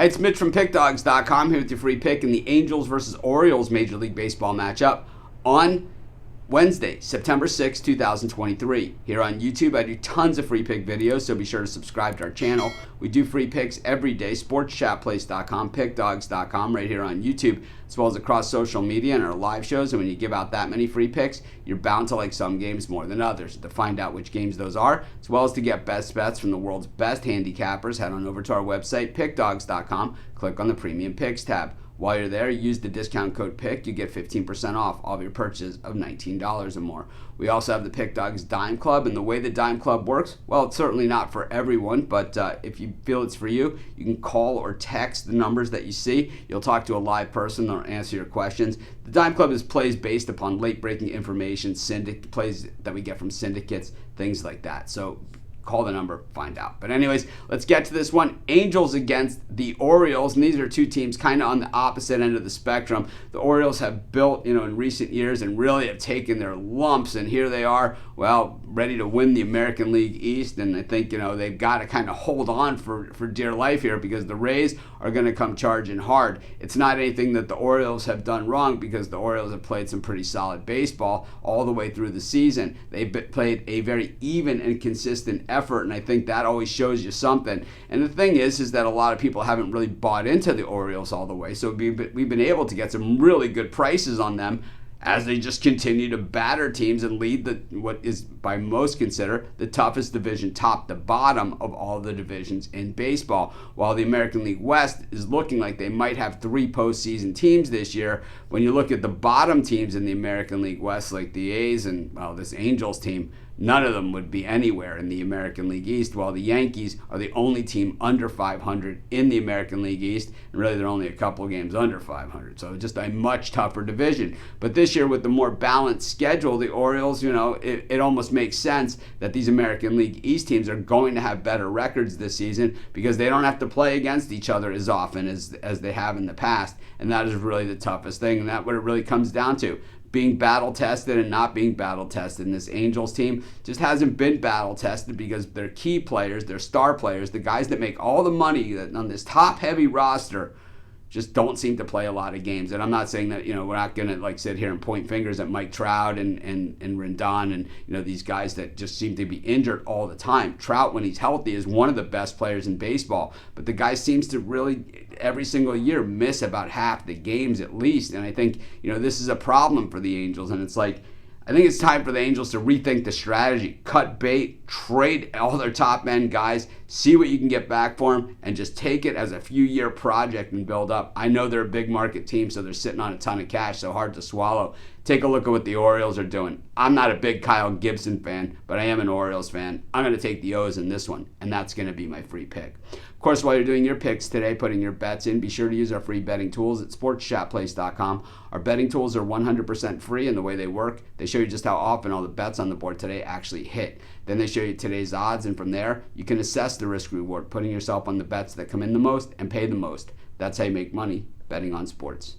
Hi, it's Mitch from Pickdawgz.com here with your free pick in the Angels versus Orioles Major League Baseball matchup on Wednesday, September 6, 2023. Here on YouTube, I do tons of free pick videos, so be sure to subscribe to our channel. We do free picks every day, sportschatplace.com, pickdawgz.com, right here on YouTube, as well as across social media and our live shows. And when you give out that many free picks, you're bound to like some games more than others. To find out which games those are, as well as to get best bets from the world's best handicappers, head on over to our website, pickdawgz.com, click on the Premium Picks tab. While you're there, use the discount code PICK. You get 15% off all of your purchases of $19 or more. We also have the Pick Dawgz Dime Club, and the way the Dime Club works, well, it's certainly not for everyone, but if you feel it's for you, you can call or text the numbers that you see. You'll talk to a live person, they'll answer your questions. The Dime Club is plays based upon late-breaking information, plays that we get from syndicates, things like that. So call the number, find out. But anyways, let's get to this one. Angels against the Orioles, and these are two teams kind of on the opposite end of the spectrum. The Orioles have built, in recent years and really have taken their lumps, and here they are, well, ready to win the American League East, and I think, they've got to kind of hold on for dear life here because the Rays are going to come charging hard. It's not anything that the Orioles have done wrong because the Orioles have played some pretty solid baseball all the way through the season. They've played a very even and consistent effort, and I think that always shows you something. And the thing is that a lot of people haven't really bought into the Orioles all the way, so we've been able to get some really good prices on them as they just continue to batter teams and lead what is by most considered the toughest division top to bottom of all the divisions in baseball. While the American League West is looking like they might have 3 postseason teams this year, when you look at the bottom teams in the American League West, like the A's and this Angels team, none of them would be anywhere in the American League East, while the Yankees are the only team under 500 in the American League East, and really they're only a couple of games under 500, so just a much tougher division. But this year with the more balanced schedule, the Orioles, it almost makes sense that these American League East teams are going to have better records this season because they don't have to play against each other as often as they have in the past, and that is really the toughest thing, and that's what it really comes down to. Being battle tested and not being battle tested. And this Angels team just hasn't been battle tested because their key players, their star players, the guys that make all the money on this top heavy roster, just don't seem to play a lot of games. And I'm not saying that, we're not going to sit here and point fingers at Mike Trout and Rendon and, these guys that just seem to be injured all the time. Trout, when he's healthy, is one of the best players in baseball. But the guy seems to really, every single year, miss about half the games at least. And I think, this is a problem for the Angels. And it's I think it's time for the Angels to rethink the strategy, cut bait, trade all their top end guys, see what you can get back for them, and just take it as a few-year project and build up. I know they're a big market team, so they're sitting on a ton of cash, so hard to swallow. Take a look at what the Orioles are doing. I'm not a big Kyle Gibson fan, but I am an Orioles fan. I'm going to take the O's in this one, and that's going to be my free pick. Of course, while you're doing your picks today, putting your bets in, be sure to use our free betting tools at sportschatplace.com. Our betting tools are 100% free, and the way they work, they show you just how often all the bets on the board today actually hit. Then they show you today's odds, and from there, you can assess the risk-reward, putting yourself on the bets that come in the most and pay the most. That's how you make money betting on sports.